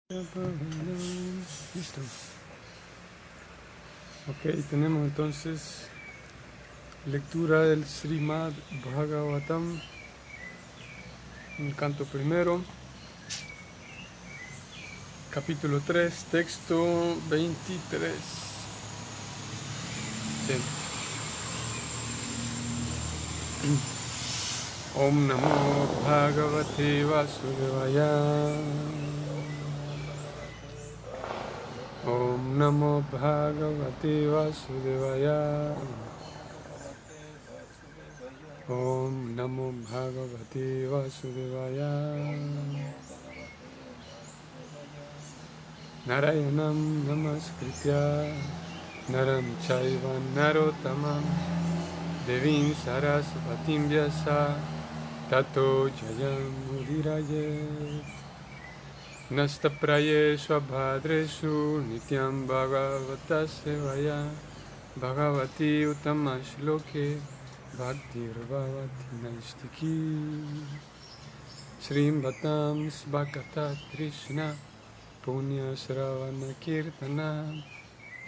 Listo. Ok, tenemos entonces lectura del Srimad Bhagavatam, el canto primero, capítulo 3, texto 23. Sí. Om Namo Bhagavate Vasudevaya. Om Namo Bhagavate Vasudevaya. Om Namo Bhagavate Vasudevaya. Narayanam Namaskritya Naram Chaiva Narottamam Devim Sarasvatim Vyasa Tato Jayam Udirayet Nastaprayeshu Bhadreshu Nityam Bhagavata Sevaya Bhagavati Utamashloke Bhaktir Bhavati Naistiki Srim Bhatam Svakata Krishna Punya Shravana Kirtana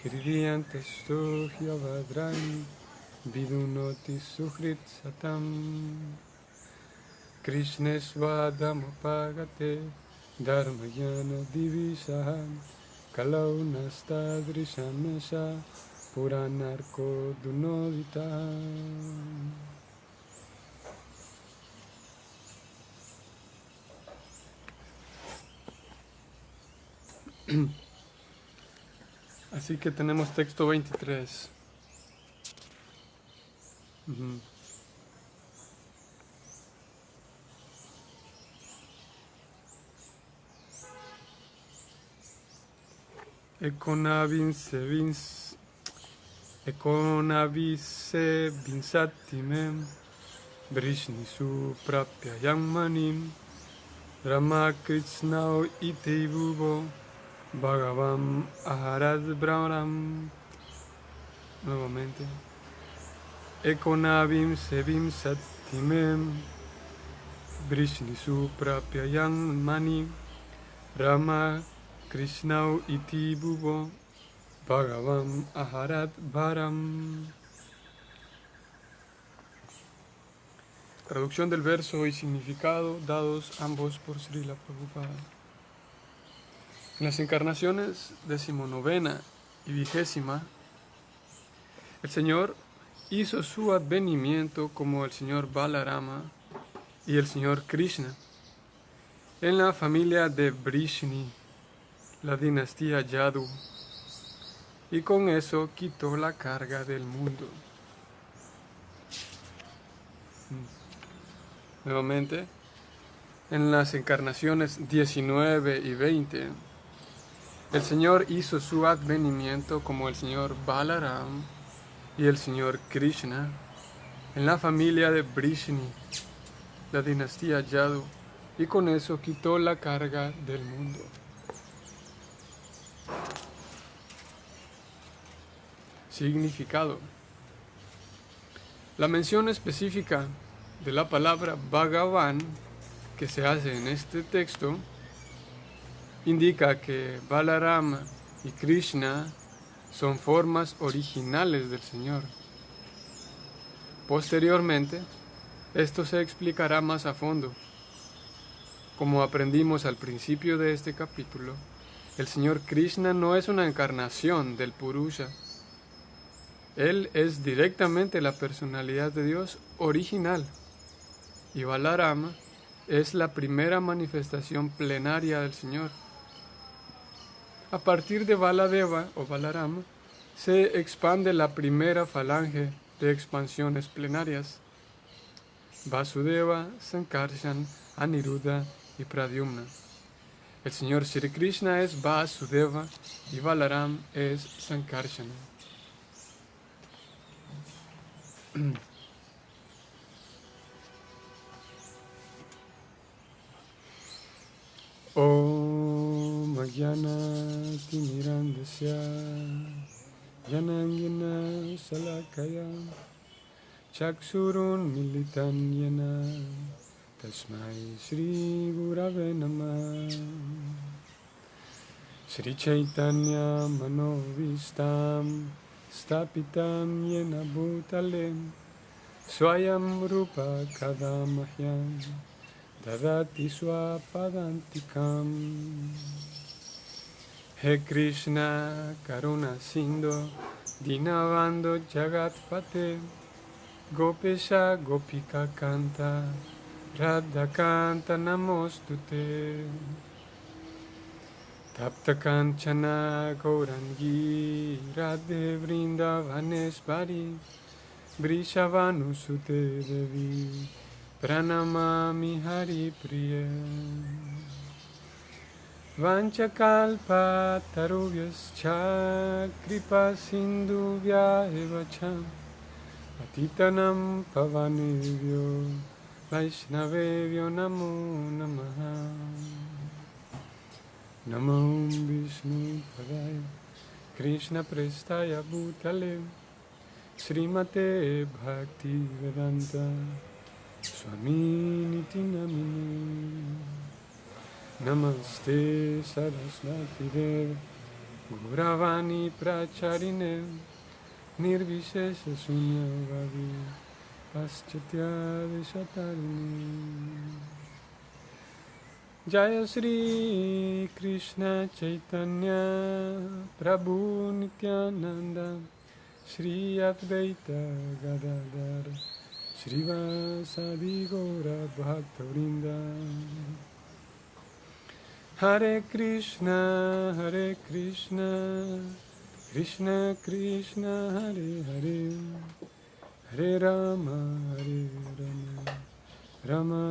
Hridiyantastu Hyavadrani Vidunoti Suhrit Satam Krishnesvadamupagate Dharmayana Divisaham Kalau Nastadrishamesha Puranarko Dunodita. Así que tenemos texto 23. Ekonavise vinsatimem Vrishnisu prapyayam manim Ramakrishnao iti bhuvo Bhagavam aharad brahram. Nuevamente. Ekonavim sevim satimem Vrishnisu prapyayam manim Rama Krishnau iti bhuvo Bhagavam aharat bharam. Traducción del verso y significado dados ambos por Srila Prabhupada. En las encarnaciones 19ª y 20ª, el Señor hizo su advenimiento como el Señor Balarama y el Señor Krishna en la familia de Vrishni, la dinastía Yadu, y con eso quitó la carga del mundo. Nuevamente, en las encarnaciones 19 y 20, el Señor hizo su advenimiento como el Señor Balaram y el Señor Krishna en la familia de Vrishni, la dinastía Yadu, y con eso quitó la carga del mundo. Significado. La mención específica de la palabra Bhagavan que se hace en este texto indica que Balarama y Krishna son formas originales del Señor. Posteriormente, esto se explicará más a fondo. Como aprendimos al principio de este capítulo, el Señor Krishna no es una encarnación del Purusha. Él es directamente la personalidad de Dios original. Y Balarama es la primera manifestación plenaria del Señor. A partir de Baladeva o Balarama se expande la primera falange de expansiones plenarias: Vasudeva, Sankarshan, Aniruddha y Pradyumna. El Señor Sri Krishna es Vasudeva y Balaram es Sankarshana. Om Ajnanati Mirandasya Janangina Salakaya Chaksurun Militan Yana Tasmai Shri Gurave Namah. Sri Chaitanya Manovistam Stapitam Yena Bhutalem Swayam Rupa Kadamahyam Dadati Swapadantikam. He Krishna Karuna Sindhu Dinavando Jagatpate Gopesha Gopika Kanta Radha Kanta Namostute Tapta Kanchana Gaurangi Radhe Vrindavanesvari Vrishavanusute Devi Pranamami Hari Priya. Vanchakalpa tarubhyascha kripa sindhuvya eva cha patitanam pavanebhyo vaishnavebhyo namo namaha. Namo Vishnu Padaya Krishna Prestaya Bhutale Srimate Bhakti Vedanta Swami Niti Namine. Namaste Saraswati Dev Gauravani Pracharine Nirvishesha Sunyavadi Paschatya Deshatarine. Jaya Sri Krishna Chaitanya Prabhu Nityananda Sri Advaita Gadadhar Srivasadi Gaura Bhakta-vrinda. Hare Krishna, Krishna Krishna, Hare Hare, Hare Rama, Rama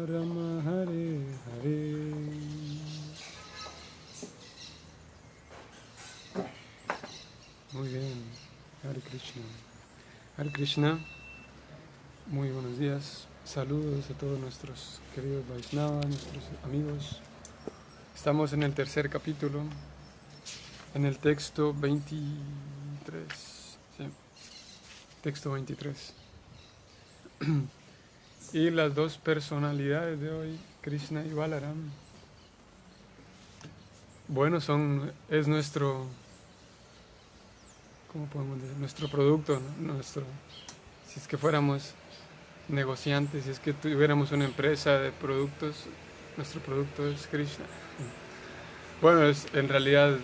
Rama, Hare Hare. Muy bien, Hare Krishna. Hare Krishna, muy buenos días. Saludos a todos nuestros queridos Vaishnavas, nuestros amigos. Estamos en el tercer capítulo, en el texto 23. Sí, texto 23. Y las dos personalidades de hoy, Krishna y Balaram, bueno, es nuestro, ¿cómo podemos decir? Nuestro producto, ¿no? Si es que fuéramos negociantes, si es que tuviéramos una empresa de productos, nuestro producto es Krishna. Bueno, es en realidad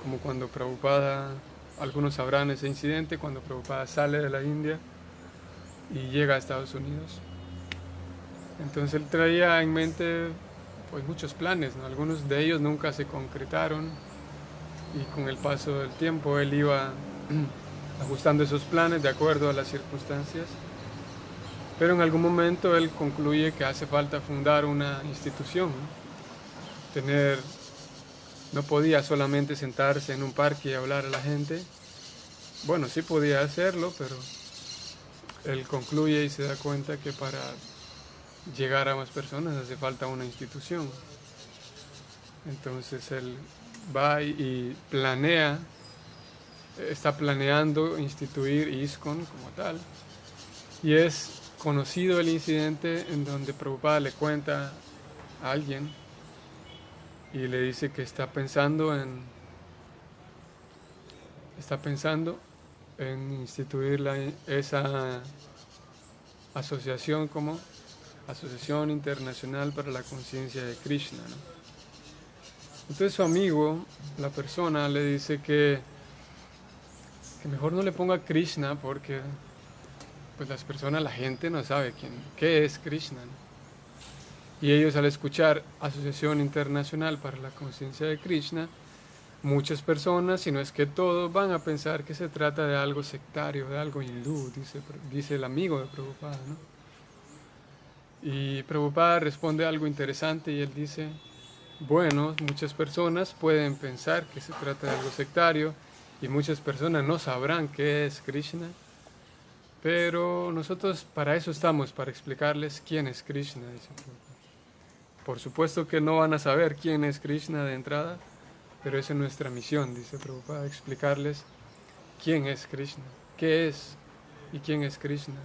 como cuando Prabhupada, algunos sabrán ese incidente, cuando Prabhupada sale de la India y llega a Estados Unidos. Entonces él traía en mente pues muchos planes, ¿no? Algunos de ellos nunca se concretaron y con el paso del tiempo él iba ajustando esos planes de acuerdo a las circunstancias, pero en algún momento él concluye que hace falta fundar una institución, ¿no? No podía solamente sentarse en un parque y hablar a la gente. Bueno, sí podía hacerlo, pero él concluye y se da cuenta que para llegar a más personas hace falta una institución. Entonces él va y está planeando instituir ISKCON como tal, y es conocido el incidente en donde Prabhupada le cuenta a alguien y le dice que está pensando en instituir esa asociación como Asociación Internacional para la Conciencia de Krishna, ¿no? Entonces su amigo, la persona, le dice que mejor no le ponga Krishna porque pues la gente no sabe qué es Krishna, ¿no? Y ellos, al escuchar Asociación Internacional para la Conciencia de Krishna, muchas personas, si no es que todos, van a pensar que se trata de algo sectario, de algo hindú, dice el amigo de Prabhupada, ¿no? Y Prabhupada responde algo interesante y él dice, bueno, muchas personas pueden pensar que se trata de algo sectario y muchas personas no sabrán qué es Krishna, pero nosotros para eso estamos, para explicarles quién es Krishna, dice Prabhupada. Por supuesto que no van a saber quién es Krishna de entrada, pero esa es nuestra misión, dice Prabhupada, explicarles quién es Krishna, qué es y quién es Krishna.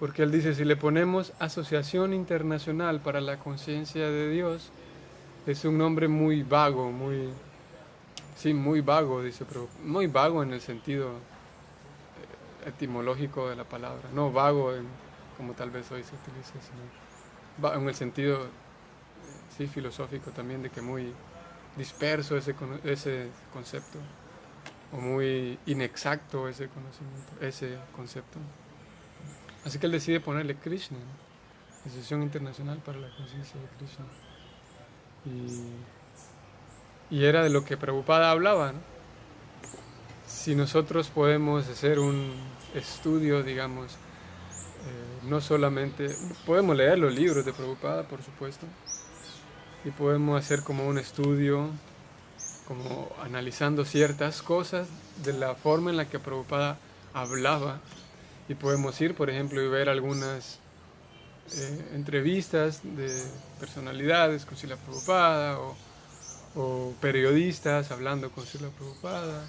porque él dice, si le ponemos Asociación Internacional para la Conciencia de Dios, es un nombre muy vago, muy vago, dice, pero muy vago en el sentido etimológico de la palabra, no vago como tal vez hoy se utiliza, sino en el sentido sí filosófico también, de que muy disperso ese concepto, o muy inexacto ese conocimiento, ese concepto. Así que él decide ponerle Krishna, ¿no? Asociación Internacional para la Conciencia de Krishna. Y era de lo que Prabhupada hablaba, ¿no? Si nosotros podemos hacer un estudio, digamos, no solamente, podemos leer los libros de Prabhupada, por supuesto, y podemos hacer como un estudio, como analizando ciertas cosas de la forma en la que Prabhupada hablaba, y podemos ir, por ejemplo, y ver algunas entrevistas de personalidades con Srila Prabhupada, o periodistas hablando con Srila Prabhupada,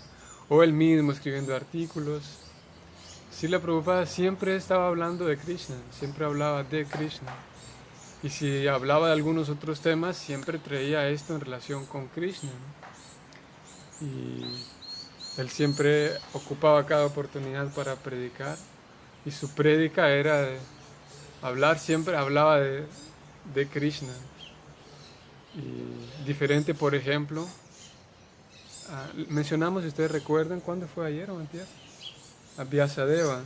o él mismo escribiendo artículos. Srila Prabhupada siempre estaba hablando de Krishna, siempre hablaba de Krishna. Y si hablaba de algunos otros temas, siempre traía esto en relación con Krishna, ¿no? Y él siempre ocupaba cada oportunidad para predicar, y su prédica era de hablar, siempre hablaba de Krishna. Y diferente, por ejemplo, mencionamos, si ustedes recuerdan, ¿cuándo fue ayer o antier? A Vyasadeva.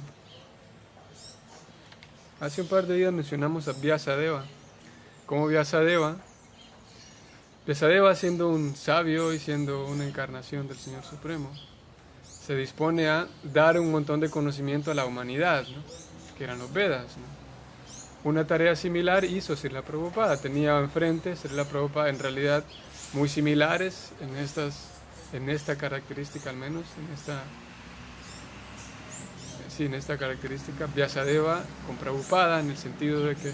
Hace un par de días mencionamos a Vyasadeva. Como Vyasadeva siendo un sabio y siendo una encarnación del Señor Supremo, se dispone a dar un montón de conocimiento a la humanidad, ¿no? Que eran los Vedas, ¿no? Una tarea similar hizo Srila Prabhupada. Tenía enfrente Srila Prabhupada, en realidad muy similares en esta característica, al menos en esta característica, Vyasadeva con Prabhupada, en el sentido de que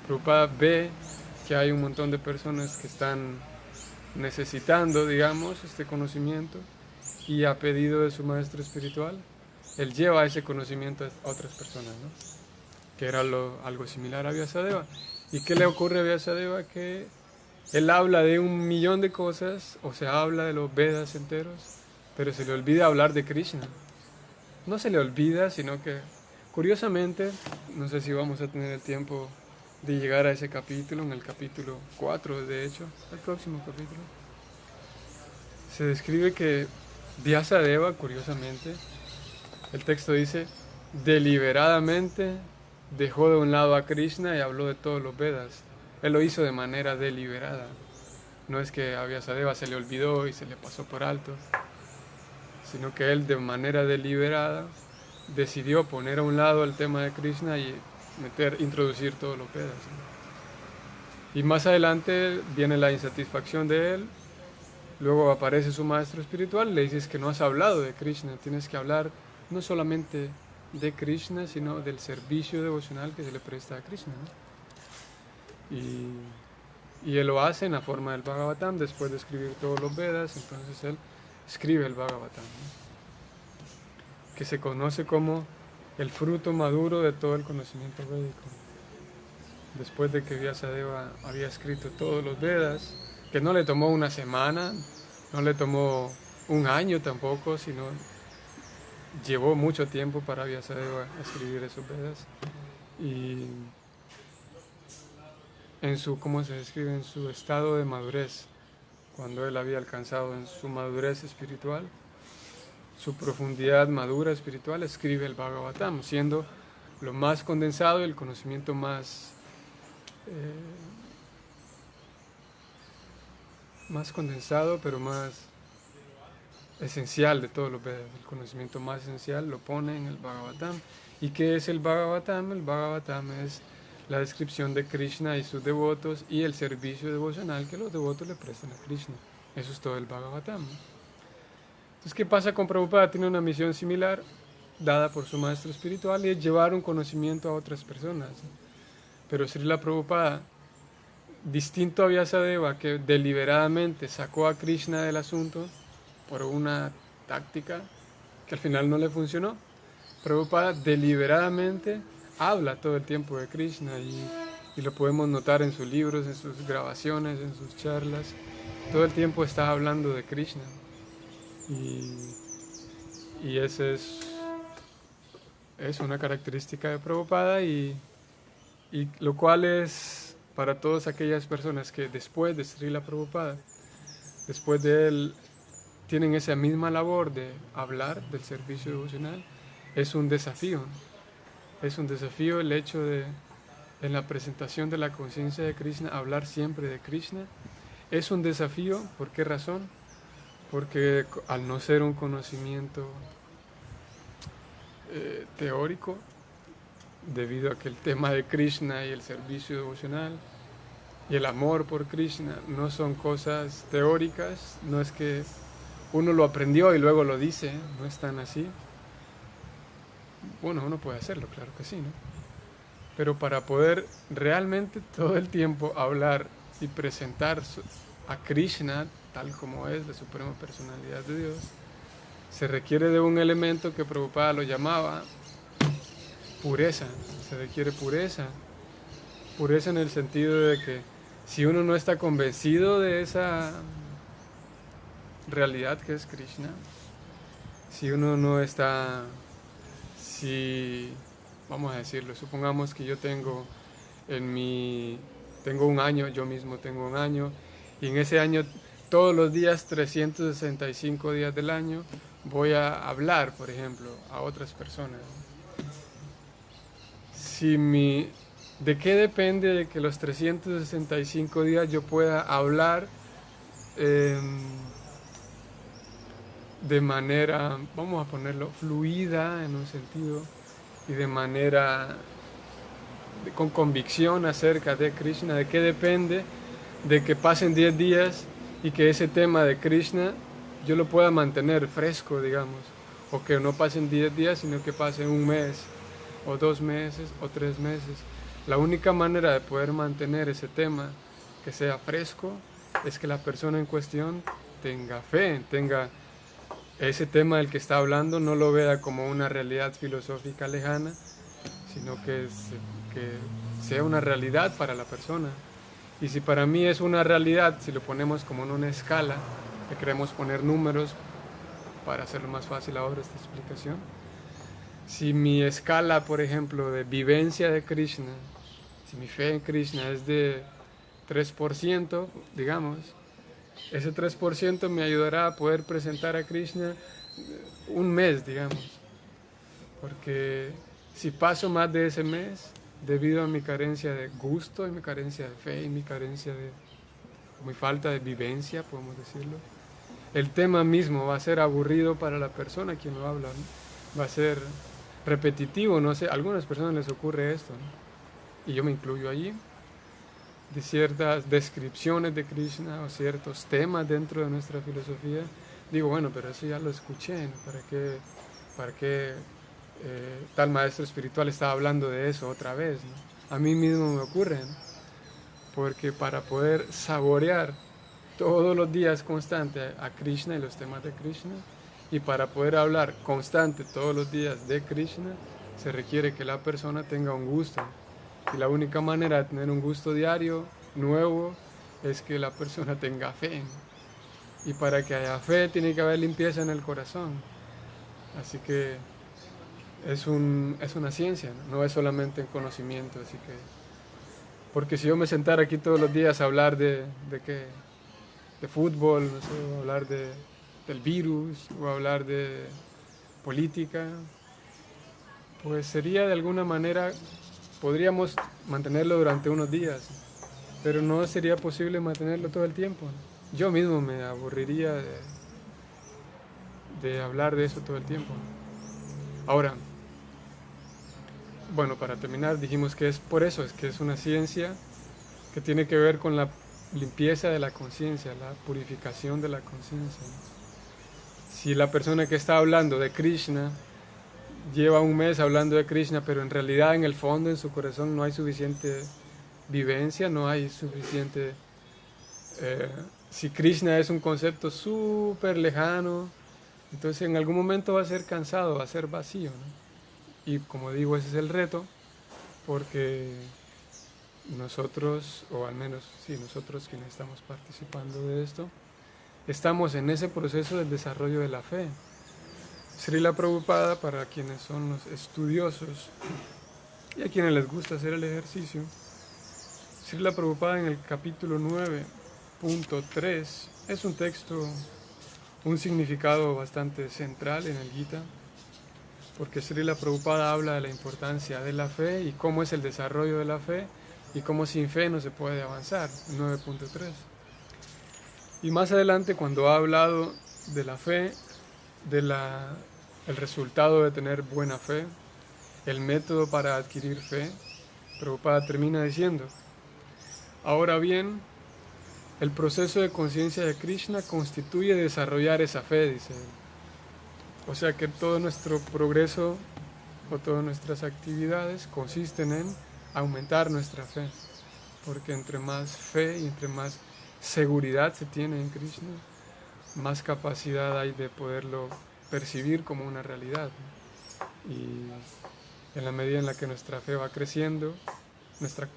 Prabhupada ve que hay un montón de personas que están necesitando, digamos, este conocimiento, y a pedido de su maestro espiritual, él lleva ese conocimiento a otras personas, ¿no? Que era algo similar a Vyasadeva. ¿Y qué le ocurre a Vyasadeva? Que él habla de un millón de cosas, o se habla de los Vedas enteros, pero se le olvida hablar de Krishna. No se le olvida, sino que, curiosamente, no sé si vamos a tener el tiempo de llegar a ese capítulo, en el capítulo 4, de hecho, el próximo capítulo, se describe que Vyasadeva, curiosamente, el texto dice, deliberadamente dejó de un lado a Krishna y habló de todos los Vedas. Él lo hizo de manera deliberada. No es que a Vyasadeva se le olvidó y se le pasó por alto, sino que él de manera deliberada decidió poner a un lado el tema de Krishna y introducir todos los Vedas. Y más adelante viene la insatisfacción de él. Luego aparece su maestro espiritual y le dices que no has hablado de Krishna, tienes que hablar no solamente de Krishna, sino del servicio devocional que se le presta a Krishna, ¿no? Y él lo hace en la forma del Bhagavatam, después de escribir todos los Vedas. Entonces él escribe el Bhagavatam, ¿no? Que se conoce como el fruto maduro de todo el conocimiento védico. Después de que Vyasadeva había escrito todos los Vedas, que no le tomó una semana, no le tomó un año tampoco, sino llevó mucho tiempo para Vyasadeva escribir esos Vedas. Y en su, ¿cómo se describe? En su estado de madurez, cuando él había alcanzado en su madurez espiritual, su profundidad madura espiritual, escribe el Bhagavatam, siendo lo más condensado y el conocimiento más condensado, pero más esencial de todos los Vedas. El conocimiento más esencial lo pone en el Bhagavatam. ¿Y qué es el Bhagavatam? El Bhagavatam es la descripción de Krishna y sus devotos y el servicio devocional que los devotos le prestan a Krishna. Eso es todo el Bhagavatam. Entonces, ¿qué pasa con Prabhupada? Tiene una misión similar dada por su maestro espiritual, y es llevar un conocimiento a otras personas. Pero Srila Prabhupada, distinto a Vyasadeva, que deliberadamente sacó a Krishna del asunto por una táctica que al final no le funcionó, Prabhupada deliberadamente habla todo el tiempo de Krishna y lo podemos notar en sus libros, en sus grabaciones, en sus charlas. Todo el tiempo está hablando de Krishna. Y, y esa es una característica de Prabhupada y lo cual es para todas aquellas personas que después de Srila Prabhupada, después de él, tienen esa misma labor de hablar del servicio devocional, es un desafío. Es un desafío el hecho de, en la presentación de la conciencia de Krishna, hablar siempre de Krishna. Es un desafío, ¿por qué razón? Porque al no ser un conocimiento teórico, debido a que el tema de Krishna y el servicio devocional y el amor por Krishna no son cosas teóricas, no es que uno lo aprendió y luego lo dice, no es tan así. Bueno, uno puede hacerlo, claro que sí, ¿no? Pero para poder realmente todo el tiempo hablar y presentar a Krishna tal como es, la suprema personalidad de Dios, se requiere de un elemento que Prabhupada lo llamaba pureza. Se requiere pureza. Pureza en el sentido de que si uno no está convencido de esa realidad que es Krishna, si uno no está, si, vamos a decirlo, supongamos que yo tengo tengo un año, yo mismo tengo un año, y en ese año, todos los días, 365 días del año, voy a hablar, por ejemplo, a otras personas. ¿De qué depende de que los 365 días yo pueda hablar de manera, vamos a ponerlo, fluida en un sentido y de manera con convicción acerca de Krishna? ¿De qué depende de que pasen 10 días y que ese tema de Krishna yo lo pueda mantener fresco, digamos? O que no pasen 10 días, sino que pasen un mes, o 2 meses, o 3 meses. La única manera de poder mantener ese tema que sea fresco es que la persona en cuestión tenga fe, tenga ese tema del que está hablando, no lo vea como una realidad filosófica lejana, sino que sea una realidad para la persona. Y si para mí es una realidad, si lo ponemos como en una escala, que queremos poner números para hacerlo más fácil ahora esta explicación, si mi escala, por ejemplo, de vivencia de Krishna, si mi fe en Krishna es de 3%, digamos, ese 3% me ayudará a poder presentar a Krishna un mes, digamos. Porque si paso más de ese mes, debido a mi carencia de gusto, y mi carencia de fe, y mi carencia de mi falta de vivencia, podemos decirlo, el tema mismo va a ser aburrido para la persona quien lo habla, ¿no? Va a ser repetitivo, no sé, a algunas personas les ocurre esto, ¿no? Y yo me incluyo allí, de ciertas descripciones de Krishna o ciertos temas dentro de nuestra filosofía. Digo, bueno, pero eso ya lo escuché, ¿no? ¿Para qué tal maestro espiritual estaba hablando de eso otra vez, ¿no? A mí mismo me ocurre, ¿no? Porque para poder saborear todos los días constante a Krishna y los temas de Krishna, y para poder hablar constante todos los días de Krishna, se requiere que la persona tenga un gusto. Y la única manera de tener un gusto diario, nuevo, es que la persona tenga fe. Y para que haya fe tiene que haber limpieza en el corazón. Así que es una ciencia, no es solamente un conocimiento. Así que, porque si yo me sentara aquí todos los días a hablar de fútbol, no sé, o hablar del virus, o hablar de política, pues sería de alguna manera, podríamos mantenerlo durante unos días, pero no sería posible mantenerlo todo el tiempo. Yo mismo me aburriría de hablar de eso todo el tiempo. Ahora, bueno, para terminar, dijimos que es por eso, es que es una ciencia que tiene que ver con la limpieza de la conciencia, la purificación de la conciencia. Si la persona que está hablando de Krishna lleva un mes hablando de Krishna, pero en realidad en el fondo, en su corazón, no hay suficiente vivencia, no hay suficiente... si Krishna es un concepto súper lejano, entonces en algún momento va a ser cansado, va a ser vacío, ¿no? Y como digo, ese es el reto, porque nosotros, o al menos sí, nosotros quienes estamos participando de esto, estamos en ese proceso del desarrollo de la fe. Srila Prabhupada, para quienes son los estudiosos y a quienes les gusta hacer el ejercicio, Srila Prabhupada en el capítulo 9.3 es un texto, un significado bastante central en el Gita, porque Srila Prabhupada habla de la importancia de la fe y cómo es el desarrollo de la fe y cómo sin fe no se puede avanzar, 9.3. Y más adelante, cuando ha hablado de la fe, el resultado de tener buena fe, el método para adquirir fe, Prabhupada termina diciendo: ahora bien, el proceso de conciencia de Krishna constituye desarrollar esa fe, dice él. O sea que todo nuestro progreso o todas nuestras actividades consisten en aumentar nuestra fe, porque entre más fe y entre más seguridad se tiene en Krishna, más capacidad hay de poderlo percibir como una realidad. Y en la medida en la que nuestra fe va creciendo, nuestra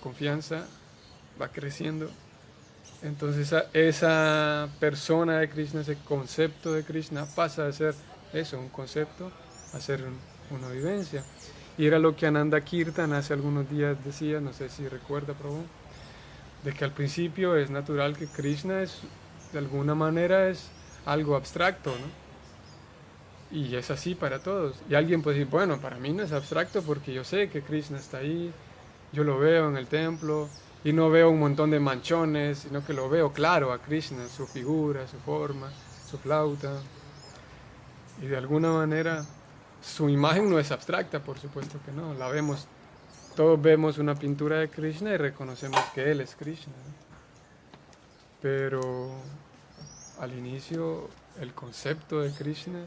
confianza va creciendo, entonces esa persona de Krishna, ese concepto de Krishna pasa de ser eso, un concepto, a ser una vivencia. Y era lo que Ananda Kirtan hace algunos días decía, no sé si recuerda, Prabhu, de que al principio es natural que Krishna es, de alguna manera, es algo abstracto, ¿no? Y es así para todos. Y alguien puede decir, bueno, para mí no es abstracto porque yo sé que Krishna está ahí, yo lo veo en el templo, y no veo un montón de manchones, sino que lo veo claro a Krishna, su figura, su forma, su flauta. Y de alguna manera su imagen no es abstracta, por supuesto que no, la vemos, todos vemos una pintura de Krishna y reconocemos que él es Krishna, ¿no? Pero al inicio el concepto de Krishna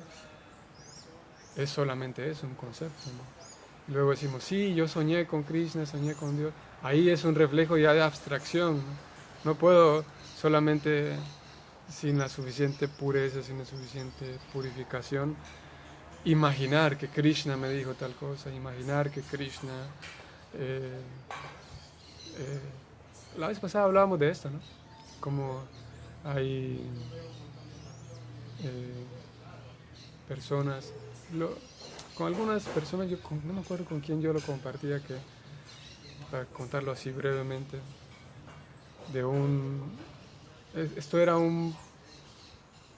es solamente eso, un concepto, ¿no? Luego decimos, sí, yo soñé con Krishna, soñé con Dios. Ahí es un reflejo ya de abstracción, ¿no? No puedo solamente, sin la suficiente pureza, sin la suficiente purificación, imaginar que Krishna me dijo tal cosa, imaginar que Krishna... eh, eh, la vez pasada hablábamos de esto, ¿no? Como hay eh, personas, con algunas personas, no me acuerdo con quién yo lo compartía, que para contarlo así brevemente, esto era un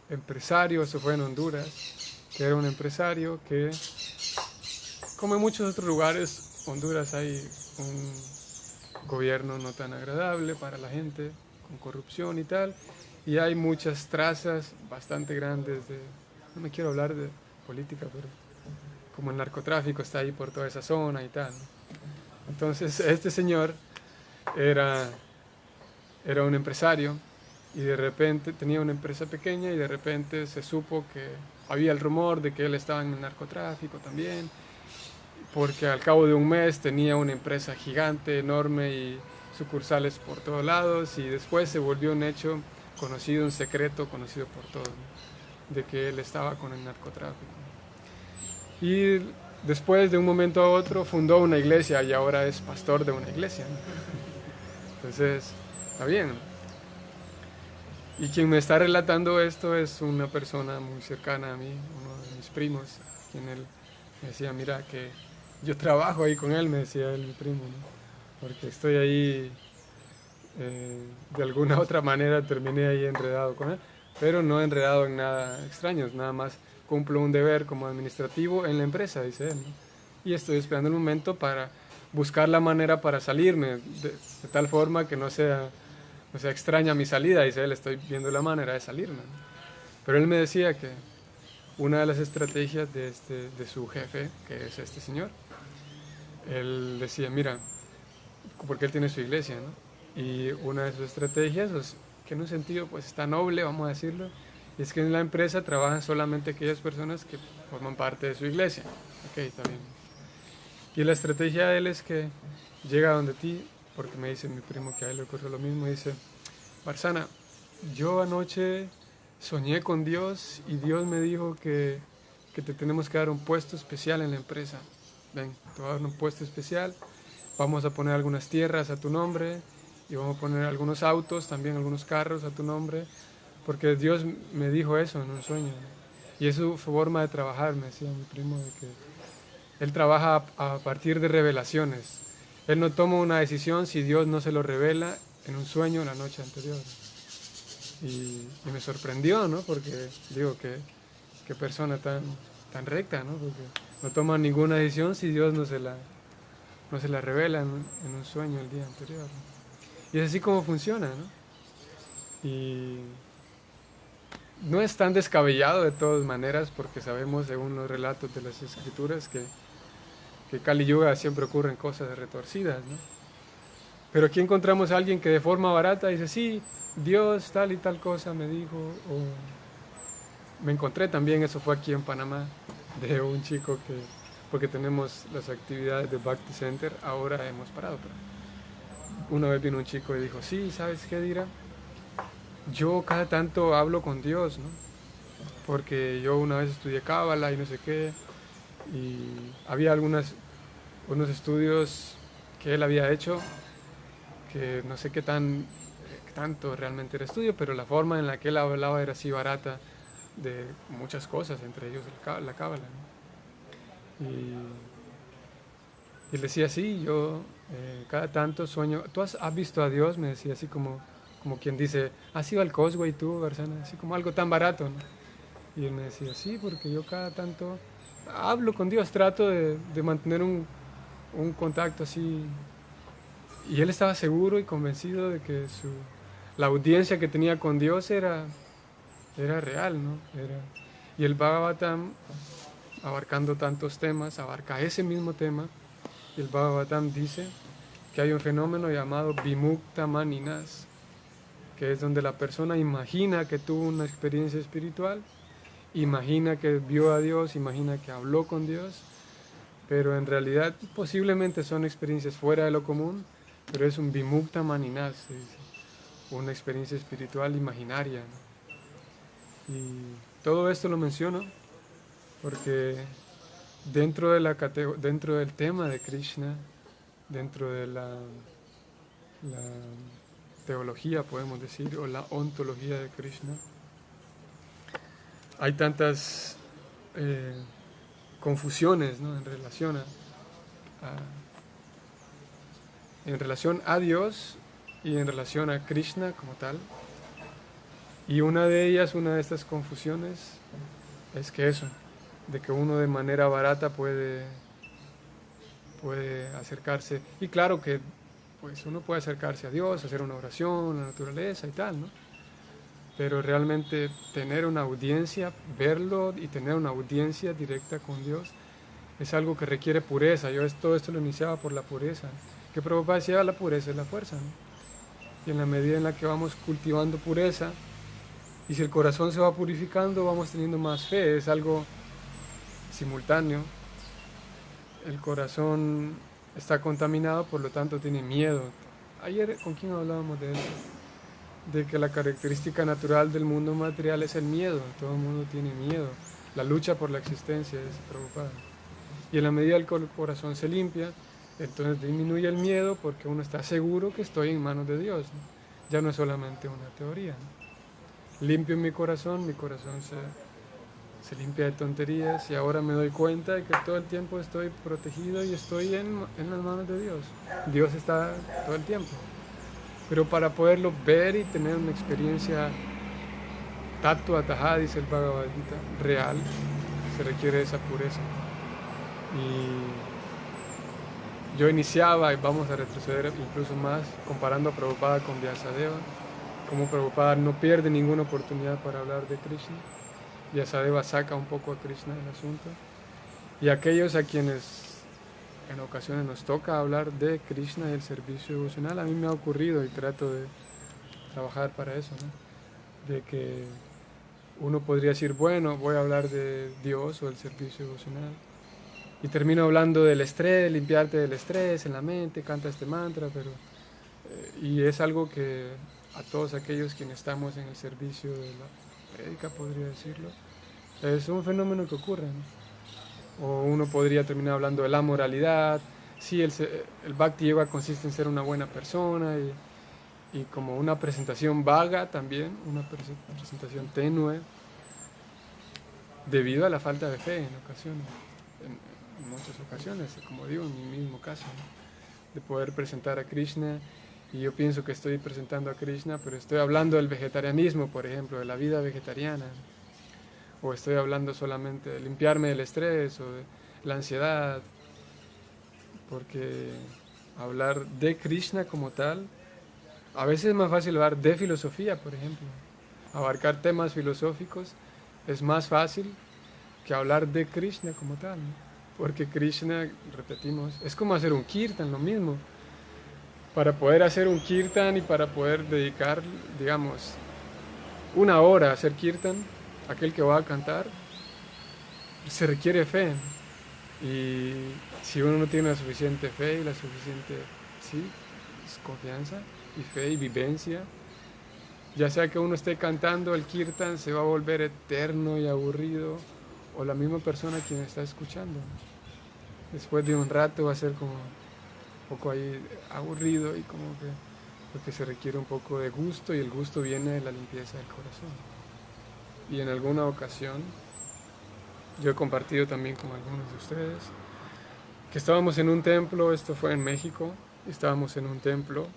empresario, eso fue en Honduras, que era un empresario que, como en muchos otros lugares, Honduras hay un gobierno no tan agradable para la gente, con corrupción y tal, y hay muchas trazas bastante grandes no me quiero hablar de política, pero como el narcotráfico está ahí por toda esa zona y tal, ¿no? Entonces este señor era un empresario y de repente tenía una empresa pequeña y de repente se supo que había el rumor de que él estaba en el narcotráfico también, porque al cabo de un mes tenía una empresa gigante, enorme y sucursales por todos lados, y después se volvió un hecho conocido, un secreto conocido por todos, ¿no? De que él estaba con el narcotráfico. Y después de un momento a otro fundó una iglesia y ahora es pastor de una iglesia, ¿no? Entonces, está bien, ¿no? Y quien me está relatando esto es una persona muy cercana a mí, uno de mis primos, quien él me decía, mira que yo trabajo ahí con él, me decía él, mi primo, ¿no? Porque estoy ahí, de alguna otra manera terminé ahí enredado con él, pero no enredado en nada extraño, nada más cumplo un deber como administrativo en la empresa, dice él, ¿no? Y estoy esperando el momento para buscar la manera para salirme, de tal forma que no sea extraña mi salida, dice él, estoy viendo la manera de salirme, ¿no? Pero él me decía que una de las estrategias de su jefe, que es este señor, él decía, mira, porque él tiene su iglesia, ¿no? Y una de sus estrategias, que en un sentido pues está noble, vamos a decirlo, es que en la empresa trabajan solamente aquellas personas que forman parte de su iglesia. Ok, está bien. Y la estrategia de él es que llega donde ti, porque me dice mi primo que a él le ocurrió lo mismo, y dice, Barzana, yo anoche soñé con Dios y Dios me dijo que te tenemos que dar un puesto especial en la empresa. Ven, te voy a dar un puesto especial vamos a poner algunas tierras a tu nombre y vamos a poner algunos autos, también algunos carros a tu nombre, porque Dios me dijo eso en un sueño. Y es su forma de trabajar, me decía mi primo, de que Él trabaja a partir de revelaciones. Él no toma una decisión si Dios no se lo revela en un sueño la noche anterior. Y me sorprendió, ¿no? Porque digo, qué persona tan recta, ¿no? Porque no toma ninguna decisión si Dios no se la revela en un sueño el día anterior, ¿no? Y es así como funciona, ¿no? Y no es tan descabellado de todas maneras, porque sabemos, según los relatos de las escrituras, que Kali Yuga siempre ocurren cosas retorcidas, ¿no? Pero aquí encontramos a alguien que de forma barata dice, sí, Dios tal y tal cosa me dijo, o me encontré también, eso fue aquí en Panamá, de un chico que, porque tenemos las actividades de Bhakti Center, ahora hemos parado, pero una vez vino un chico y dijo, sí, ¿sabes qué, Dira? Yo cada tanto hablo con Dios, ¿no? Porque yo una vez estudié Cábala y no sé qué, y había unos estudios que él había hecho, que no sé qué tanto realmente era estudio, pero la forma en la que él hablaba era así barata de muchas cosas, entre ellos la Cábala, ¿no? Y él decía, sí, yo cada tanto sueño, ¿tú has visto a Dios? Me decía así como quien dice, ¿has ido al Cosway tú, Barzana? Así como algo tan barato, ¿no? Y él me decía, sí, porque yo cada tanto hablo con Dios, trato de mantener un contacto así. Y él estaba seguro y convencido de que la audiencia que tenía con Dios era real, ¿no? Y el Bhagavatam, abarcando tantos temas, abarca ese mismo tema. Y el Bhagavatam dice que hay un fenómeno llamado Vimukta Maninas, que es donde la persona imagina que tuvo una experiencia espiritual, imagina que vio a Dios, imagina que habló con Dios, pero en realidad posiblemente son experiencias fuera de lo común, pero es un Vimukta Maninas, se dice, una experiencia espiritual imaginaria, ¿no? Y todo esto lo menciono porque dentro del tema de Krishna, dentro de la teología, podemos decir, o la ontología de Krishna, hay tantas eh, confusiones, ¿no? En relación a Dios y en relación a Krishna como tal. Y una de estas confusiones, es que eso, de que uno de manera barata puede acercarse. Y claro que pues uno puede acercarse a Dios, hacer una oración, la naturaleza y tal, ¿no? Pero realmente tener una audiencia, verlo y tener una audiencia directa con Dios es algo que requiere pureza. Todo esto lo iniciaba por la pureza. Que Prabhupada decía, la pureza es la fuerza, ¿no? Y en la medida en la que vamos cultivando pureza, y si el corazón se va purificando, vamos teniendo más fe. Es algo simultáneo. El corazón está contaminado, por lo tanto tiene miedo. Ayer, ¿con quién hablábamos de eso? De que la característica natural del mundo material es el miedo. Todo el mundo tiene miedo. La lucha por la existencia es preocupada. Y en la medida que el corazón se limpia, entonces disminuye el miedo porque uno está seguro que estoy en manos de Dios, ¿no? Ya no es solamente una teoría, ¿no? Limpio mi corazón se limpia de tonterías y ahora me doy cuenta de que todo el tiempo estoy protegido y estoy en las manos de Dios. Dios está todo el tiempo. Pero para poderlo ver y tener una experiencia tattva ataha, dice el Bhagavad Gita, real, se requiere esa pureza. Y yo iniciaba, y vamos a retroceder incluso más, comparando a Prabhupada con Vyasadeva, como Prabhupada no pierde ninguna oportunidad para hablar de Krishna. Vyasadeva saca un poco a Krishna del asunto. Y aquellos a quienes en ocasiones nos toca hablar de Krishna y el servicio devocional, a mí me ha ocurrido y trato de trabajar para eso, ¿no? De que uno podría decir, bueno, voy a hablar de Dios o el servicio devocional. Y termino hablando del estrés, limpiarte del estrés en la mente, canta este mantra, pero... y es algo que a todos aquellos quienes estamos en el servicio de la prédica, podría decirlo, es un fenómeno que ocurre, ¿no? O uno podría terminar hablando de la moralidad, sí, el Bhakti Yoga consiste en ser una buena persona y como una presentación vaga también, una presentación tenue, debido a la falta de fe en ocasiones, en muchas ocasiones, como digo, en mi mismo caso, ¿no? De poder presentar a Krishna, y yo pienso que estoy presentando a Krishna, pero estoy hablando del vegetarianismo, por ejemplo, de la vida vegetariana, o estoy hablando solamente de limpiarme del estrés o de la ansiedad, porque hablar de Krishna como tal, a veces es más fácil hablar de filosofía, por ejemplo, abarcar temas filosóficos es más fácil que hablar de Krishna como tal, ¿no? Porque Krishna, repetimos, es como hacer un kirtan, lo mismo. Para poder hacer un kirtan y para poder dedicar, digamos, una hora a hacer kirtan, aquel que va a cantar, se requiere fe. Y si uno no tiene la suficiente fe y la suficiente, sí, confianza y fe y vivencia, ya sea que uno esté cantando el kirtan, se va a volver eterno y aburrido, o la misma persona quien está escuchando. Después de un rato va a ser como un poco ahí aburrido y como que porque se requiere un poco de gusto, y el gusto viene de la limpieza del corazón. Y en alguna ocasión yo he compartido también con algunos de ustedes que estábamos en un templo, esto fue en México, estábamos en un templo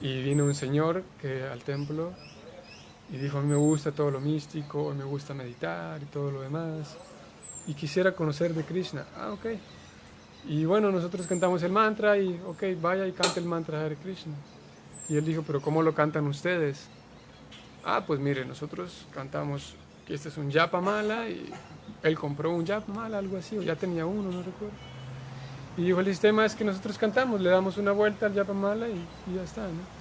y vino un señor al templo y dijo: a mí me gusta todo lo místico, me gusta meditar y todo lo demás, y quisiera conocer de Krishna. Ah, ok. Y bueno, nosotros cantamos el mantra y ok, vaya y cante el mantra de Hare Krishna. Y él dijo: pero ¿cómo lo cantan ustedes? Ah, pues mire, nosotros cantamos que este es un Japa Mala, y él compró un Japa Mala, algo así, o ya tenía uno, no recuerdo. Y dijo: el sistema es que nosotros cantamos, le damos una vuelta al Japa Mala y ya está, ¿no?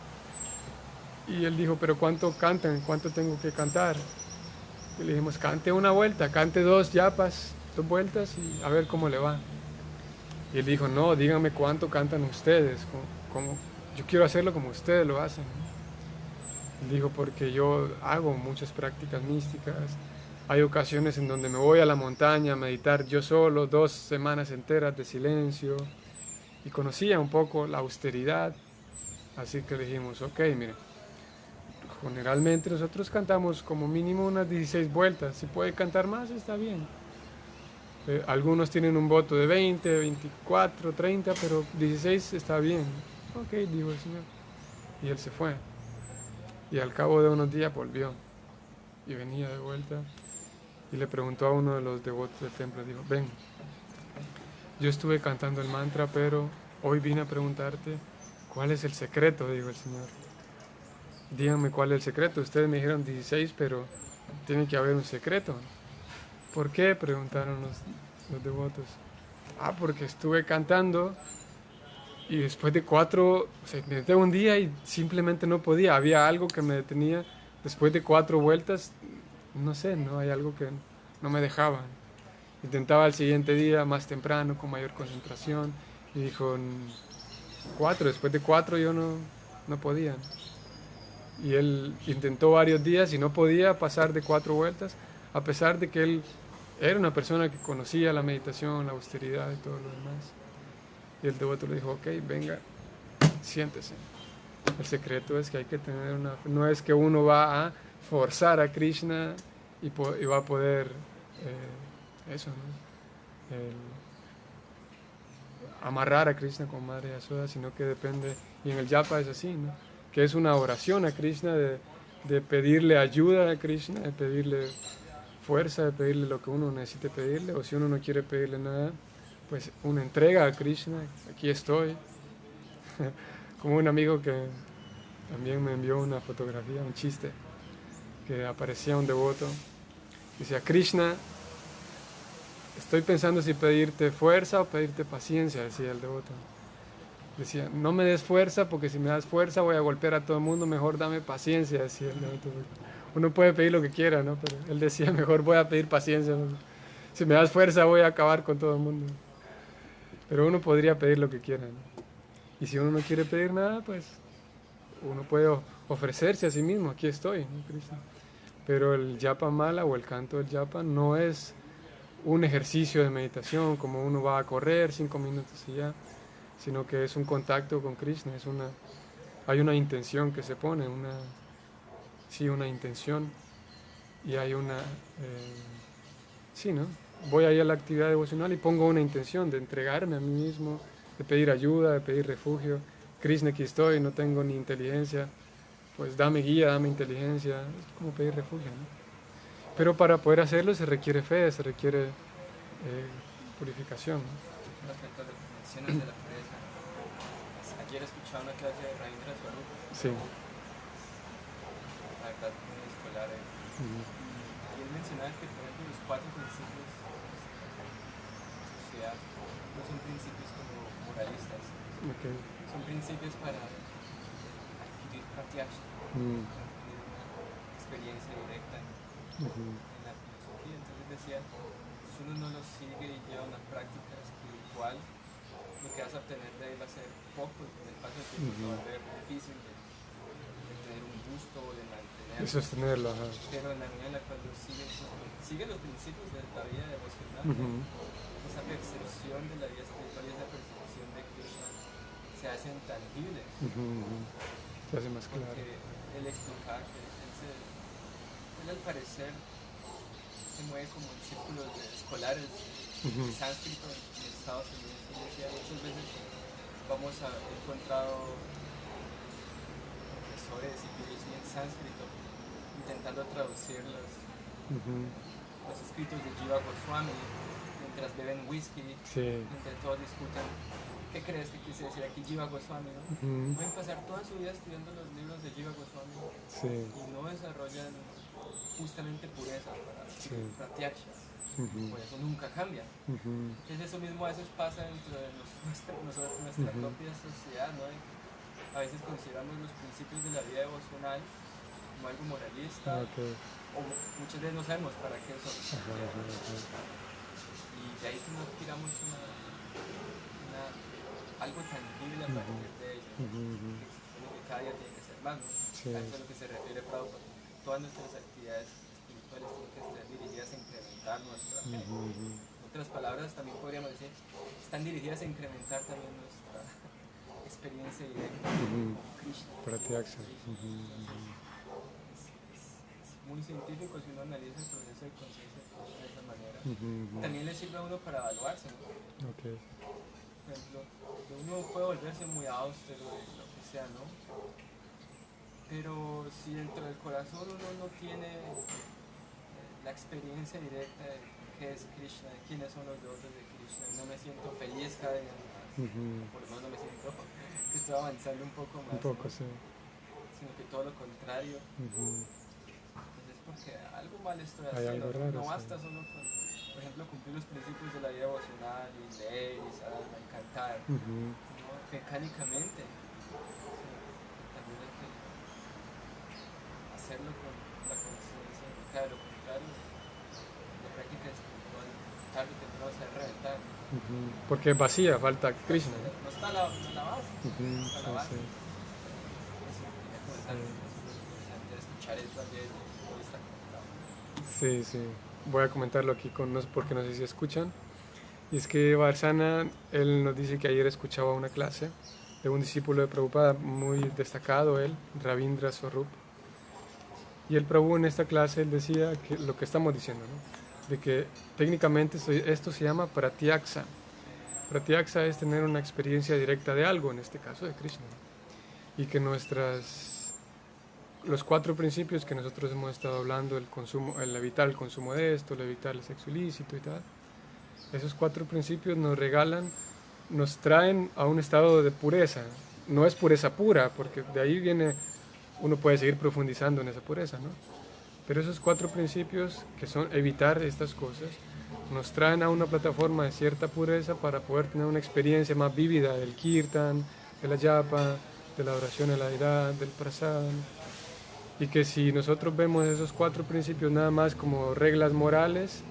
Y él dijo: pero ¿cuánto cantan? ¿Cuánto tengo que cantar? Y le dijimos: cante una vuelta, cante dos yapas, dos vueltas y a ver cómo le va. Y él dijo: no, díganme cuánto cantan ustedes, yo quiero hacerlo como ustedes lo hacen. Él dijo: porque yo hago muchas prácticas místicas, hay ocasiones en donde me voy a la montaña a meditar yo solo, 2 semanas enteras de silencio, y conocía un poco la austeridad. Así que le dijimos: ok, mire, generalmente nosotros cantamos como mínimo unas 16 vueltas, si puede cantar más está bien. Algunos tienen un voto de 20, 24, 30, pero 16 está bien. Ok, dijo el señor. Y él se fue. Y al cabo de unos días volvió. Y venía de vuelta. Y le preguntó a uno de los devotos del templo. Dijo: ven, yo estuve cantando el mantra, pero hoy vine a preguntarte cuál es el secreto, dijo el señor. Díganme cuál es el secreto. Ustedes me dijeron 16, pero tiene que haber un secreto. ¿Por qué?, preguntaron los devotos. Ah, porque estuve cantando y después de 4, o sea, intenté un día y simplemente no podía. Había algo que me detenía. Después de 4 vueltas, no sé, no hay algo que no me dejaba. Intentaba el siguiente día más temprano, con mayor concentración, y dijo: 4, después de 4 yo no podía. Y él intentó varios días y no podía pasar de 4 vueltas, a pesar de que él era una persona que conocía la meditación, la austeridad y todo lo demás. Y el devoto le dijo: ok, venga, siéntese. El secreto es que hay que tener no es que uno va a forzar a Krishna y va a poder eso, ¿no? Amarrar a Krishna con Madre Yashoda, sino que depende, y en el Japa es así, ¿no? Que es una oración a Krishna, de pedirle ayuda a Krishna, de pedirle fuerza, de pedirle lo que uno necesite pedirle, o si uno no quiere pedirle nada, pues una entrega a Krishna: aquí estoy. Como un amigo que también me envió una fotografía, un chiste, que aparecía un devoto, decía: Krishna, estoy pensando si pedirte fuerza o pedirte paciencia, decía el devoto. Decía: no me des fuerza, porque si me das fuerza voy a golpear a todo el mundo, mejor dame paciencia, decía el devoto. Uno puede pedir lo que quiera, ¿no? Pero él decía: mejor voy a pedir paciencia, ¿no? Si me das fuerza voy a acabar con todo el mundo. Pero uno podría pedir lo que quiera, ¿no? Y si uno no quiere pedir nada, pues uno puede ofrecerse a sí mismo: aquí estoy, ¿no, Krishna? Pero el Japa Mala o el canto del Japa no es un ejercicio de meditación, como uno va a correr 5 minutos y ya, sino que es un contacto con Krishna, hay una intención que se pone, sí, una intención, y hay sí, ¿no? Voy ahí a la actividad devocional y pongo una intención de entregarme a mí mismo, de pedir ayuda, de pedir refugio. Krishna, aquí estoy, no tengo ni inteligencia, pues dame guía, dame inteligencia, es como pedir refugio, ¿no? Pero para poder hacerlo se requiere fe, se requiere purificación, ¿no? Respecto a lo que mencionas de la pureza, ayer escuchaba una clase de Rabindra Swarup, Sí. la verdad, muy escolar, y él mencionaba que, por ejemplo, los 4 principios de sociedad no son principios como moralistas, Okay. son principios para adquirir pratyaksha, Mm. para adquirir una experiencia directa en la filosofía. Entonces decía, si uno no los sigue y lleva una práctica espiritual, lo que vas a obtener de ahí va a ser poco, y con el paso del tiempo se va a volver difícil de tener un gusto o de mantener. Y sostenerlo, ajá. Pero en la medida en la cual sigue los principios de la vida devocional, esa percepción de la vida espiritual y esa percepción de Krishna se hacen tangibles. Se hace más claro. Porque él explicaba que él al parecer se mueve como en círculos escolares de sánscrito en Estados Unidos. Y decía, muchas veces he encontrado profesores y PhD en sánscrito intentando traducir los escritos de Jiva Goswami mientras beben whisky, Sí. mientras todos discuten qué crees que quise decir aquí Jiva Goswami, ¿no? Pueden pasar toda su vida estudiando los libros de Jiva Goswami Sí. y no desarrollan justamente pureza para pratyaksha. Por eso nunca cambian. Entonces eso mismo a veces pasa dentro de nuestra propia sociedad, ¿no? A veces consideramos los principios de la vida devocional como algo moralista, o muchas veces no sabemos para qué son. Y de ahí que nos tiramos algo tangible a partir de ello, que cada día tiene que ser más, ¿no? A eso es a lo que se refiere Prabhupada. Todas nuestras actividades espirituales tienen que estar dirigidas a incrementar nuestra fe. En otras palabras, también podríamos decir, están dirigidas a incrementar también nuestra experiencia directa con Krishna. Pratyaksha. Es muy científico si uno analiza el proceso de conciencia de esa manera. También le sirve a uno para evaluarse, ¿no? Okay. Por ejemplo, uno puede volverse muy austero, lo que sea, ¿no? Pero si dentro del corazón uno no tiene la experiencia directa de qué es Krishna, de quiénes son los devotos de Krishna, y no me siento feliz cada día más, por lo menos no me siento que estoy avanzando un poco más, Un poco, ¿no? sí. Sino que todo lo contrario. Entonces, porque algo mal estoy Hay haciendo, algo raro, no sí. basta solo con, por ejemplo, cumplir los principios de la vida devocional y leer y sadhana y cantar, ¿no? Mecánicamente, también hay que hacerlo con la conciencia, de lo contrario, la práctica espiritual tarde o temprano se va a reventar. Porque es vacía, falta Krishna. No está la base, no está la base. Eso quería comentar, es interesante escuchar eso ayer, hoy está conectado. Sí, sí. Voy a comentarlo aquí porque no sé si escuchan. Y es que Varsana, él nos dice que ayer escuchaba una clase de un discípulo de Prabhupada muy destacado, él, Rabindra Swarup. Y el Prabhu en esta clase, él decía que lo que estamos diciendo, ¿no? De que técnicamente esto se llama pratyaksha. Pratyaksha es tener una experiencia directa de algo, en este caso de Krishna. Y que los 4 principios que nosotros hemos estado hablando, el evitar el consumo de esto, el evitar el sexo ilícito y tal, esos 4 principios nos traen a un estado de pureza. No es pureza pura, porque de ahí uno puede seguir profundizando en esa pureza, ¿no? Pero esos 4 principios, que son evitar estas cosas, nos traen a una plataforma de cierta pureza para poder tener una experiencia más vívida del kirtan, de la japa, de la oración a la deidad, del prasad. Y que si nosotros vemos esos 4 principios nada más como reglas morales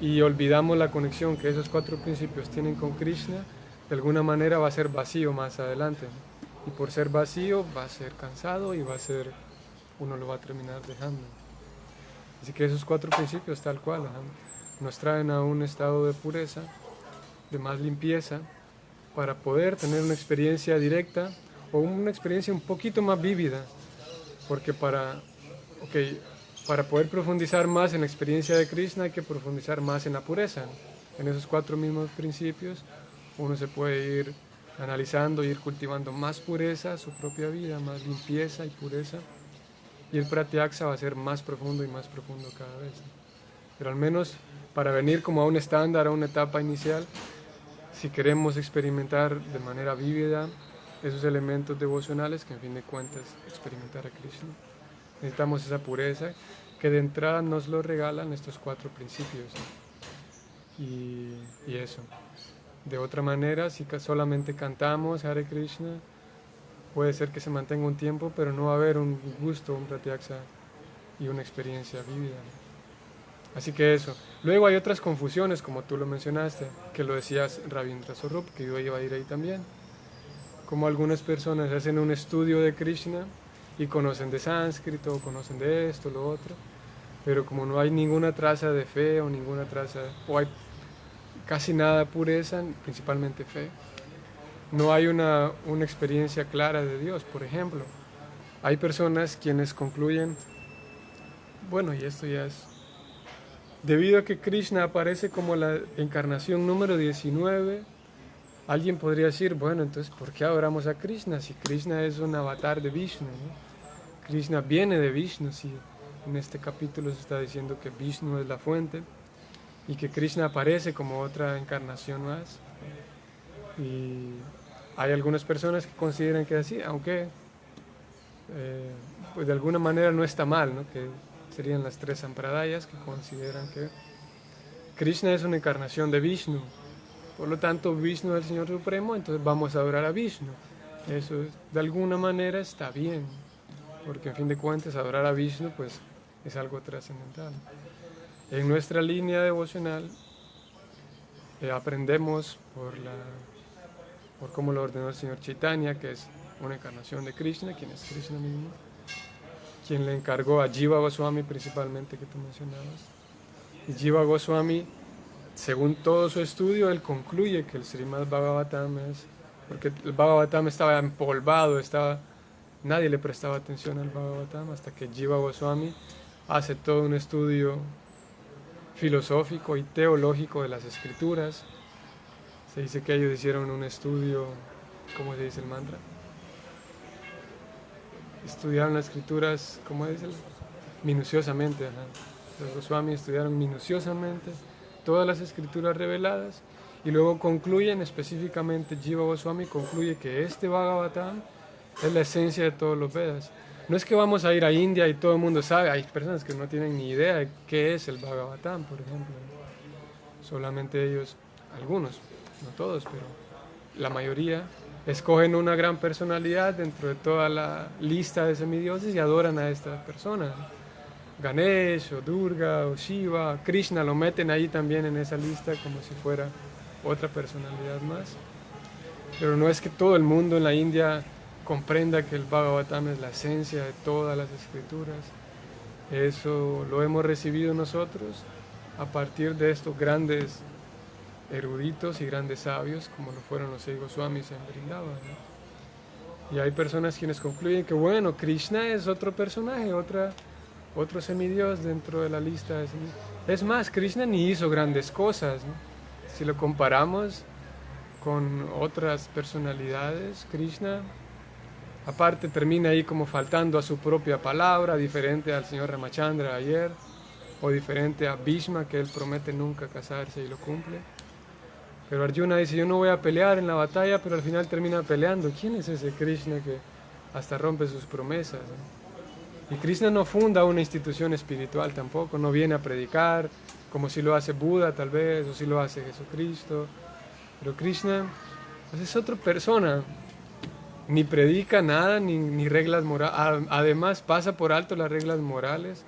y olvidamos la conexión que esos 4 principios tienen con Krishna, de alguna manera va a ser vacío más adelante, ¿no? Y por ser vacío va a ser cansado y uno lo va a terminar dejando. Así que esos 4 principios tal cual, nos traen a un estado de pureza, de más limpieza, para poder tener una experiencia directa o una experiencia un poquito más vívida, porque para poder profundizar más en la experiencia de Krishna hay que profundizar más en la pureza. En esos 4 mismos principios uno se puede ir analizando, ir cultivando más pureza, su propia vida, más limpieza y pureza, y el pratyaksa va a ser más profundo y más profundo cada vez. Pero al menos para venir como a un estándar, a una etapa inicial, si queremos experimentar de manera vívida esos elementos devocionales que en fin de cuentas experimentar a Krishna, necesitamos esa pureza que de entrada nos lo regalan estos 4 principios. Y eso. De otra manera, si solamente cantamos Hare Krishna, puede ser que se mantenga un tiempo, pero no va a haber un gusto, un pratyaksa y una experiencia vívida. Así que eso. Luego hay otras confusiones, como tú lo mencionaste, que lo decías Ravindra Swarup, que yo iba a ir ahí también. Como algunas personas hacen un estudio de Krishna y conocen de sánscrito, conocen de esto, lo otro, pero como no hay ninguna traza de fe o ninguna traza, o hay casi nada de pureza, principalmente fe, no hay una experiencia clara de Dios. Por ejemplo, hay personas quienes concluyen, bueno, y esto ya es, debido a que Krishna aparece como la encarnación número 19, alguien podría decir, bueno, entonces, ¿por qué adoramos a Krishna? Si Krishna es un avatar de Vishnu, ¿no? Krishna viene de Vishnu, si en este capítulo se está diciendo que Vishnu es la fuente y que Krishna aparece como otra encarnación más. Y hay algunas personas que consideran que es así, aunque pues de alguna manera no está mal, ¿no? Que serían las 3 sampradayas que consideran que Krishna es una encarnación de Vishnu. Por lo tanto, Vishnu es el Señor Supremo, entonces vamos a adorar a Vishnu. Eso de alguna manera está bien, porque en fin de cuentas adorar a Vishnu pues es algo trascendental. En nuestra línea devocional aprendemos por cómo lo ordenó el Señor Chaitanya, que es una encarnación de Krishna, quien es Krishna mismo, quien le encargó a Jiva Goswami principalmente, que tú mencionabas. Y Jiva Goswami, según todo su estudio, él concluye que el Srimad Bhagavatam es, porque el Bhagavatam estaba empolvado, nadie le prestaba atención al Bhagavatam, hasta que Jiva Goswami hace todo un estudio filosófico y teológico de las escrituras. Se dice que ellos hicieron un estudio, ¿cómo se dice el mantra? Estudiaron las escrituras, ¿cómo dice? Minuciosamente. Los Goswami estudiaron minuciosamente todas las escrituras reveladas y luego concluyen, específicamente Jiva Goswami concluye que este Bhagavatam es la esencia de todos los Vedas. No es que vamos a ir a India y todo el mundo sabe, hay personas que no tienen ni idea de qué es el Bhagavatam, por ejemplo. Solamente ellos, algunos, no todos, pero la mayoría, escogen una gran personalidad dentro de toda la lista de semidioses y adoran a esta persona. Ganesh, o Durga, o Shiva, Krishna lo meten ahí también en esa lista como si fuera otra personalidad más. Pero no es que todo el mundo en la India comprenda que el Bhagavatam es la esencia de todas las escrituras. Eso lo hemos recibido nosotros a partir de estos grandes eruditos y grandes sabios, como lo fueron los 6 Goswamis en Vrindavan, ¿no? Y hay personas quienes concluyen que, bueno, Krishna es otro personaje, otro semidios dentro de la lista de semidios. Es más, Krishna ni hizo grandes cosas, ¿no? Si lo comparamos con otras personalidades, Krishna aparte termina ahí como faltando a su propia palabra, diferente al señor Ramachandra ayer, o diferente a Bhishma, que él promete nunca casarse y lo cumple. Pero Arjuna dice, yo no voy a pelear en la batalla, pero al final termina peleando. ¿Quién es ese Krishna que hasta rompe sus promesas, ¿no? Y Krishna no funda una institución espiritual tampoco, no viene a predicar, como si lo hace Buda tal vez, o si lo hace Jesucristo. Pero Krishna pues es otra persona, ni predica nada, ni reglas morales. Además pasa por alto las reglas morales,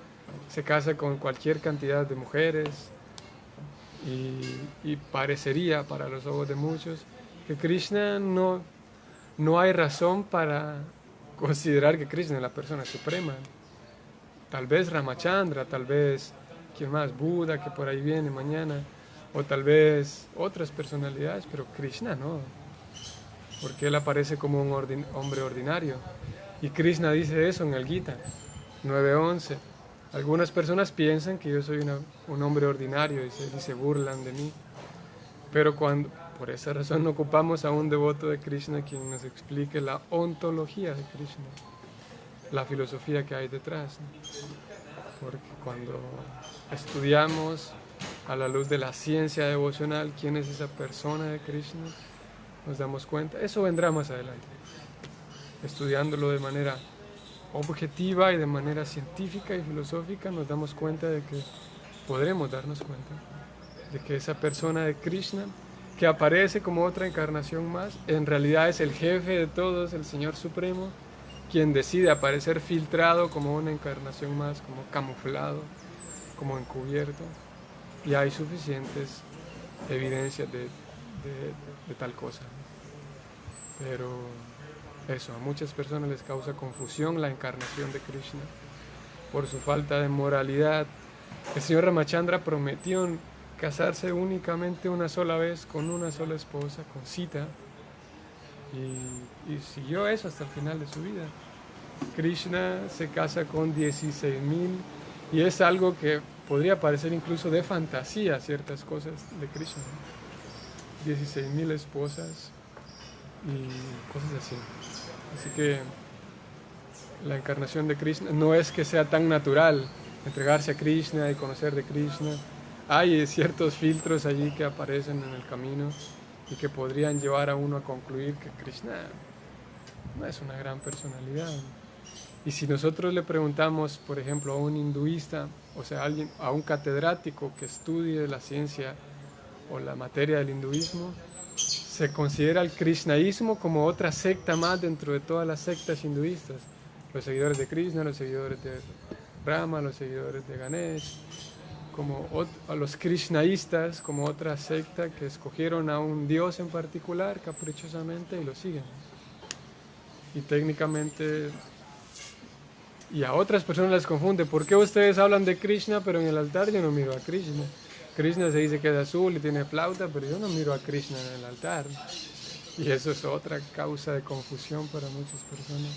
se casa con cualquier cantidad de mujeres, y parecería para los ojos de muchos que Krishna no hay razón para considerar que Krishna es la persona suprema. Tal vez Ramachandra, tal vez ¿quién más? Buda, que por ahí viene mañana, o tal vez otras personalidades, pero Krishna no, porque él aparece como un hombre ordinario. Y Krishna dice eso en el Gita 9:11. Algunas personas piensan que yo soy un hombre ordinario y se burlan de mí, pero por esa razón ocupamos a un devoto de Krishna quien nos explique la ontología de Krishna, la filosofía que hay detrás, ¿no? Porque cuando estudiamos a la luz de la ciencia devocional quién es esa persona de Krishna, nos damos cuenta, eso vendrá más adelante, estudiándolo de manera objetiva y de manera científica y filosófica, nos damos cuenta de que podremos darnos cuenta de que esa persona de Krishna, que aparece como otra encarnación más, en realidad es el jefe de todos, el Señor Supremo, quien decide aparecer filtrado como una encarnación más, como camuflado, como encubierto, y hay suficientes evidencias de tal cosa. Pero eso, a muchas personas les causa confusión la encarnación de Krishna por su falta de moralidad. El señor Ramachandra prometió casarse únicamente una sola vez con una sola esposa, con Sita, y siguió eso hasta el final de su vida. Krishna se casa con 16,000 y es algo que podría parecer incluso de fantasía, ciertas cosas de Krishna. 16,000 esposas y cosas así. Así que la encarnación de Krishna no es que sea tan natural entregarse a Krishna y conocer de Krishna. Hay ciertos filtros allí que aparecen en el camino y que podrían llevar a uno a concluir que Krishna no es una gran personalidad. Y si nosotros le preguntamos, por ejemplo, a un hinduista, o sea, a un catedrático que estudie la ciencia o la materia del hinduismo, se considera el krishnaísmo como otra secta más dentro de todas las sectas hinduistas. Los seguidores de Krishna, los seguidores de Rama, los seguidores de Ganesh, como a los krishnaístas como otra secta que escogieron a un dios en particular caprichosamente y lo siguen. Y técnicamente, y a otras personas les confunde, ¿por qué ustedes hablan de Krishna pero en el altar yo no miro a Krishna? Krishna se dice que es azul y tiene flauta, pero yo no miro a Krishna en el altar. Y eso es otra causa de confusión para muchas personas.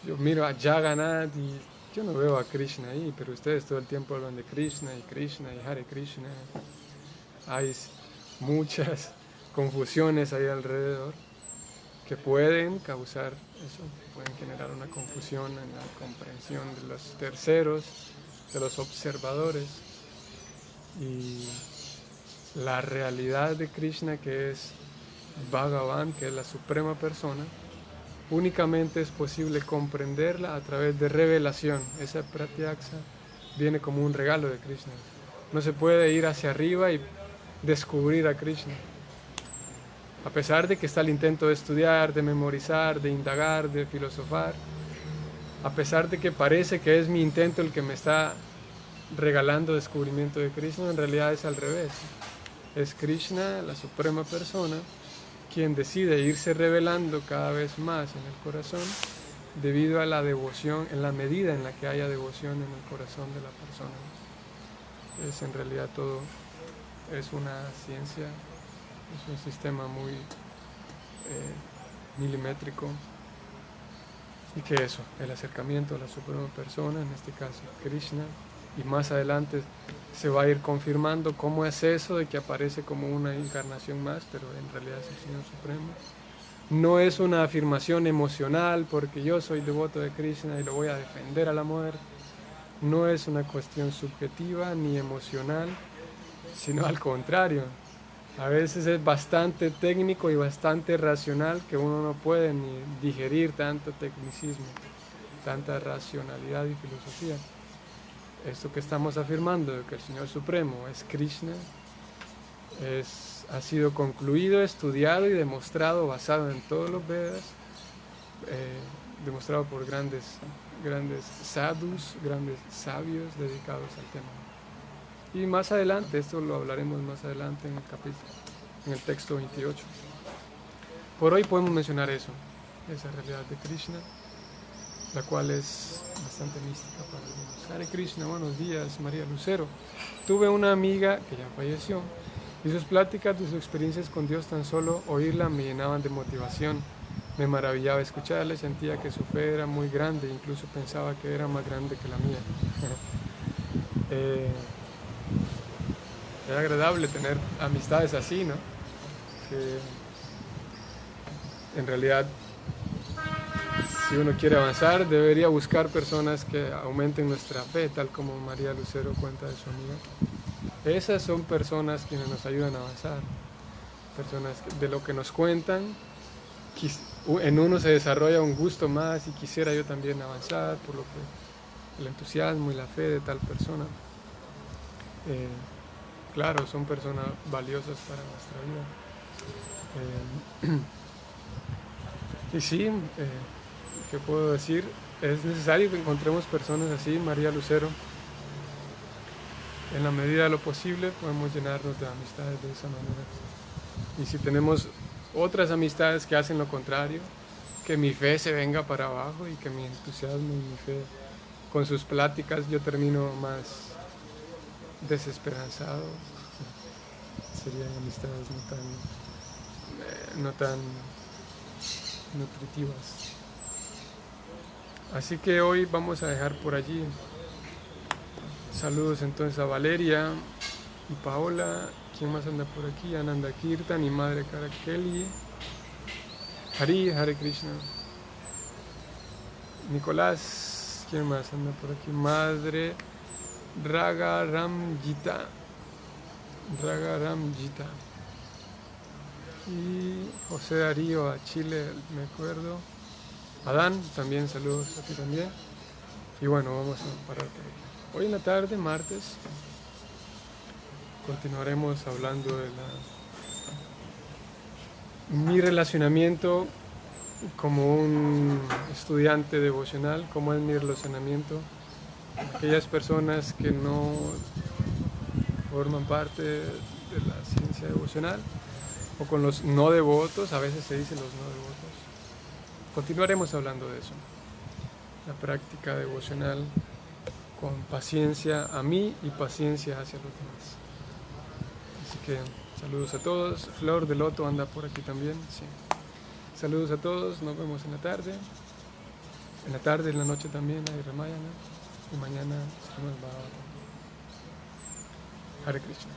Yo miro a Jagannath y yo no veo a Krishna ahí, pero ustedes todo el tiempo hablan de Krishna y Hare Krishna. Hay muchas confusiones ahí alrededor que pueden causar eso, pueden generar una confusión en la comprensión de los terceros, de los observadores. Y la realidad de Krishna, que es Bhagavan, que es la suprema persona, únicamente es posible comprenderla a través de revelación. Esa pratyaksa viene como un regalo de Krishna. No se puede ir hacia arriba y descubrir a Krishna. A pesar de que está el intento de estudiar, de memorizar, de indagar, de filosofar, a pesar de que parece que es mi intento el que me está regalando descubrimiento de Krishna, en realidad es al revés. Es Krishna, la suprema persona, quien decide irse revelando cada vez más en el corazón debido a la devoción, en la medida en la que haya devoción en el corazón de la persona. Es en realidad todo, es una ciencia, es un sistema muy milimétrico, y que eso, el acercamiento a la suprema persona, en este caso Krishna, y más adelante se va a ir confirmando cómo es eso de que aparece como una encarnación más, pero en realidad es el Señor Supremo. No es una afirmación emocional porque yo soy devoto de Krishna y lo voy a defender a la muerte. No es una cuestión subjetiva ni emocional, sino al contrario. A veces es bastante técnico y bastante racional que uno no puede ni digerir tanto tecnicismo, tanta racionalidad y filosofía. Esto que estamos afirmando de que el Señor Supremo es Krishna ha sido concluido, estudiado y demostrado basado en todos los Vedas, demostrado por grandes sadhus, grandes sabios dedicados al tema. Y más adelante, esto lo hablaremos más adelante en el capítulo, en el texto 28. Por hoy podemos mencionar eso, esa realidad de Krishna. la cual es bastante mística para algunos. Hare Krishna, buenos días, María Lucero. Tuve una amiga que ya falleció y sus pláticas de sus experiencias con Dios, tan solo oírla me llenaban de motivación. Me maravillaba escucharla, sentía que su fe era muy grande, incluso pensaba que era más grande que la mía. Es agradable tener amistades así, ¿no? Que en realidad, si uno quiere avanzar, debería buscar personas que aumenten nuestra fe, tal como María Lucero cuenta de su amiga. Esas son personas quienes nos ayudan a avanzar. Personas que, de lo que nos cuentan, en uno se desarrolla un gusto más y quisiera yo también avanzar por lo que el entusiasmo y la fe de tal persona. Claro, son personas valiosas para nuestra vida. Y sí, ¿qué puedo decir? Es necesario que encontremos personas así, María Lucero. En la medida de lo posible podemos llenarnos de amistades de esa manera. Y si tenemos otras amistades que hacen lo contrario, que mi fe se venga para abajo y que mi entusiasmo y mi fe, con sus pláticas yo termino más desesperanzado, serían amistades no tan nutritivas. Así que hoy vamos a dejar por allí. Saludos entonces a Valeria y Paola. ¿Quién más anda por aquí? Ananda Kirtan y Madre Karakeli. Hare Krishna. Nicolás. ¿Quién más anda por aquí? Madre Ragaramjita. Y José Darío a Chile, me acuerdo. Adán, también saludos a ti también. Y bueno, vamos a parar por aquí. Hoy en la tarde, martes, continuaremos hablando de mi relacionamiento como un estudiante devocional, cómo es mi relacionamiento con aquellas personas que no forman parte de la ciencia devocional, o con los no devotos, a veces se dice los no devotos. Continuaremos hablando de eso, la práctica devocional con paciencia a mí y paciencia hacia los demás. Así que saludos a todos. Flor de Loto anda por aquí también. Sí. Saludos a todos, nos vemos en la tarde. En la tarde, en la noche también hay Ramayana. Y mañana Srimad Bhagavatam. Hare Krishna.